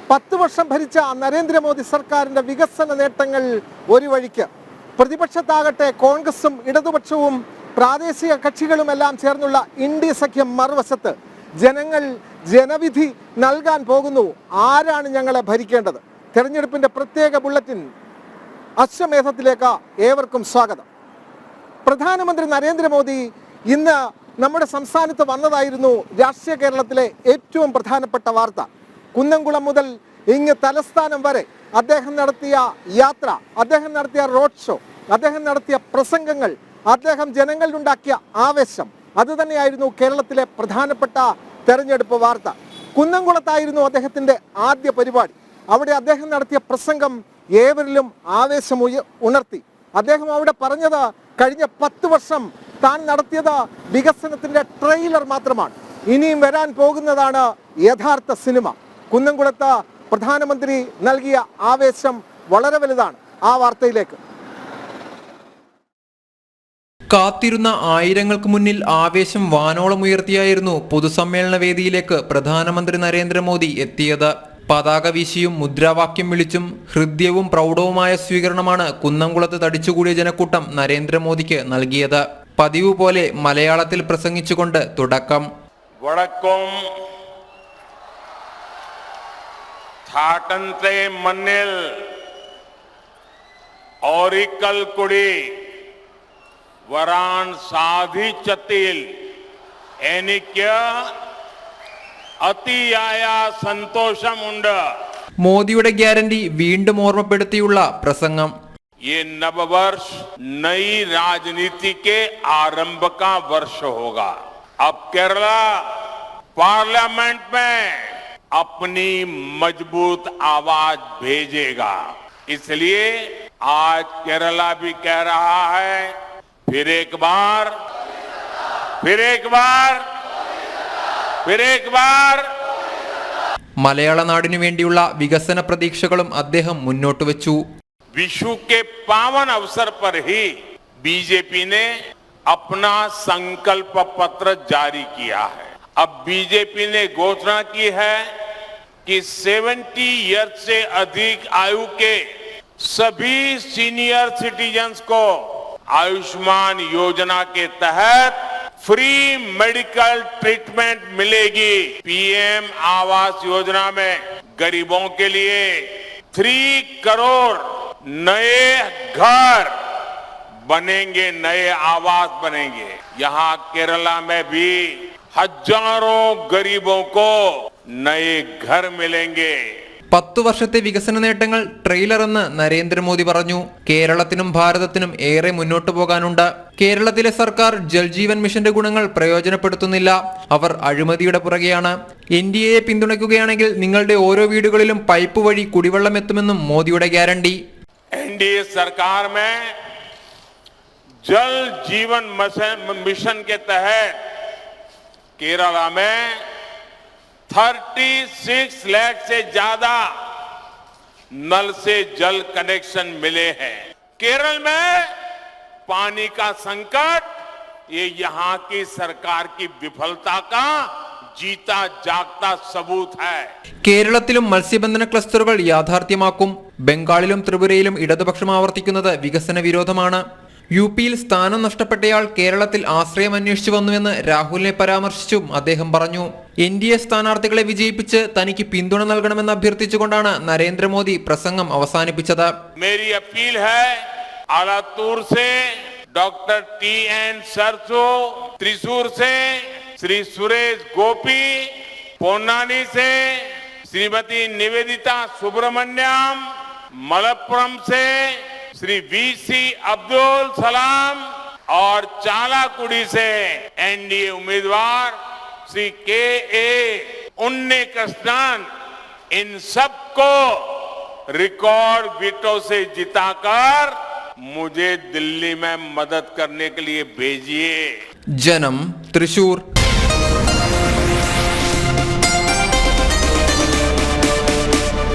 10 വർഷം ഭരിച്ച നരേന്ദ്രമോദി സർക്കാരിൻ്റെ വികസന നേട്ടങ്ങൾ ഒരു വഴിക്ക്, പ്രതിപക്ഷത്താകട്ടെ കോൺഗ്രസും ഇടതുപക്ഷവും പ്രാദേശിക കക്ഷികളുമെല്ലാം ചേർന്നുള്ള ഇന്ത്യ സഖ്യം മറുവശത്ത്. ജനങ്ങൾ ജനവിധി നൽകാൻ പോകുന്നു. ആരാണ് ഞങ്ങളെ ഭരിക്കേണ്ടത്? തെരഞ്ഞെടുപ്പിൻ്റെ പ്രത്യേക ബുള്ളറ്റിൻ അശ്വമേധത്തിലേക്ക് ഏവർക്കും സ്വാഗതം. പ്രധാനമന്ത്രി നരേന്ദ്രമോദി ഇന്ന് നമ്മുടെ സംസ്ഥാനത്ത് വന്നതായിരുന്നു രാഷ്ട്രീയ കേരളത്തിലെ ഏറ്റവും പ്രധാനപ്പെട്ട വാർത്ത. കുന്നംകുളം മുതൽ ഇങ്ങ് തലസ്ഥാനം വരെ അദ്ദേഹം നടത്തിയ യാത്ര, അദ്ദേഹം നടത്തിയ റോഡ് ഷോ, അദ്ദേഹം നടത്തിയ പ്രസംഗങ്ങൾ, അദ്ദേഹം ജനങ്ങളിലുണ്ടാക്കിയ ആവേശം, അതുതന്നെയായിരുന്നു കേരളത്തിലെ പ്രധാനപ്പെട്ട തെരഞ്ഞെടുപ്പ് വാർത്ത. കുന്നംകുളത്തായിരുന്നു അദ്ദേഹത്തിൻ്റെ ആദ്യ പരിപാടി. അവിടെ അദ്ദേഹം നടത്തിയ പ്രസംഗം ഏവരിലും ആവേശം ഉണർത്തി. അദ്ദേഹം അവിടെ പറഞ്ഞത് കഴിഞ്ഞ 10 വർഷം താൻ നടത്തിയത് വികസനത്തിൻ്റെ ട്രെയിലർ മാത്രമാണ്, ഇനിയും വരാൻ പോകുന്നതാണ് യഥാർത്ഥ സിനിമ. കുന്നംകുളത്ത് പ്രധാനമന്ത്രി നൽകിയ ആവേശം വളരെ വലുതാണ്. ആ വാർത്തയിലേക്ക്. കാത്തിരുന്ന ആയിരങ്ങൾക്ക് മുന്നിൽ ആവേശം വാനോളം ഉയർത്തിയായിരുന്നു പൊതുസമ്മേളന വേദിയിലേക്ക് പ്രധാനമന്ത്രി നരേന്ദ്രമോദി എത്തിയത്. പതാക വീശിയും മുദ്രാവാക്യം വിളിച്ചും ഹൃദ്യവും പ്രൗഢവുമായ സ്വീകരണമാണ് കുന്നംകുളത്ത് തടിച്ചുകൂടിയ ജനക്കൂട്ടം നരേന്ദ്രമോദിക്ക് നൽകിയത്. പതിവ് പോലെ മലയാളത്തിൽ പ്രസംഗിച്ചുകൊണ്ട് തുടക്കം. വടക്കം ഥാട്ടൻതെ മണ്ണിൽ ഓരിക്കൽ കുടി വരാൻ സാധിച്ചതിൽ എനിക്ക് അതിയായ സന്തോഷമുണ്ട്. മോദിയുടെ ഗ്യാരണ്ടി വീണ്ടും ഓർമ്മപ്പെടുത്തിയുള്ള പ്രസംഗം. ये नववर्ष नई राजनीति के आरंभ का वर्ष होगा. अब केरला पार्लियामेंट में अपनी मजबूत आवाज भेजेगा. इसलिए आज केरला भी कह रहा है, फिर एक बार, फिर एक बार, फिर एक बार. മലയാള നാടിനു വേണ്ടിയുള്ള വികസന പ്രതീക്ഷകളും അദ്ദേഹം മുന്നോട്ട് വെച്ചു. विशु के पावन अवसर पर ही बीजेपी ने अपना संकल्प पत्र जारी किया है. अब बीजेपी ने घोषणा की है कि 70 ईयर्स से अधिक आयु के सभी सीनियर सिटीजन्स को आयुष्मान योजना के तहत फ्री मेडिकल ट्रीटमेंट मिलेगी. पीएम आवास योजना में गरीबों के लिए 3 करोड़ नए घर बनेंगे, नए आवास बनेंगे. यहाँ केरला में भी हजारों गरीबों को नए घर मिलेंगे. 10 വർഷത്തെ വികസന നേട്ടങ്ങൾ ട്രെയിലർ എന്ന് നരേന്ദ്രമോദി പറഞ്ഞു. കേരളത്തിനും ഭാരതത്തിനും ഏറെ മുന്നോട്ട് പോകാനുണ്ട്. കേരളത്തിലെ സർക്കാർ ജൽജീവൻ മിഷന്റെ ഗുണങ്ങൾ പ്രയോജനപ്പെടുത്തുന്നില്ല. അവർ അഴിമതിയുടെ പുറകെയാണ്. എൻഡിഎയെ പിന്തുണയ്ക്കുകയാണെങ്കിൽ നിങ്ങളുടെ ഓരോ വീടുകളിലും പൈപ്പ് വഴി കുടിവെള്ളം എത്തുമെന്നും മോദിയുടെ ഗ്യാരണ്ടി. एनडीए सरकार में जल जीवन मिशन के तहत केरला में 36 लाख से ज्यादा नल से जल कनेक्शन मिले हैं. केरल में पानी का संकट ये यहाँ की सरकार की विफलता का जीता जागता सबूत है. കേരളത്തിലും മത്സ്യബന്ധന ക്ലസ്റ്ററുകൾ യാഥാർത്ഥ്യമാക്കും. ബംഗാളിലും ത്രിപുരയിലും ഇടതുപക്ഷം ആവർത്തിക്കുന്നത് വികസന വിരോധമാണ്. യുപിയിൽ സ്ഥാനം നഷ്ടപ്പെട്ടയാൾ കേരളത്തിൽ ആശ്രയം അന്വേഷിച്ചു വന്നുവെന്ന് രാഹുലിനെ പരാമർശിച്ചും അദ്ദേഹം പറഞ്ഞു. എൻഡിഎ സ്ഥാനാർത്ഥികളെ വിജയിപ്പിച്ച് തനിക്ക് പിന്തുണ നൽകണമെന്ന് അഭ്യർത്ഥിച്ചുകൊണ്ടാണ് നരേന്ദ്രമോദി പ്രസംഗം അവസാനിപ്പിച്ചത്. मेरी अपील है, आलातूर से डॉक्टर टी.एन. सरसो, त्रिशूर से श्री सुरेश गोपी, पोन्नानी से श्रीमती निवेदिता सुब्रमण्यम, मलप्पुरम से श्री वी.सी. अब्दुल सलाम और चालाकुड़ी से एनडीए उम्मीदवार श्री के.ए. उन्नीकृष्णन, इन सबको रिकॉर्ड वीटो से जिताकर मुझे दिल्ली में मदद करने के लिए भेजिए. ജനം, തൃശൂർ.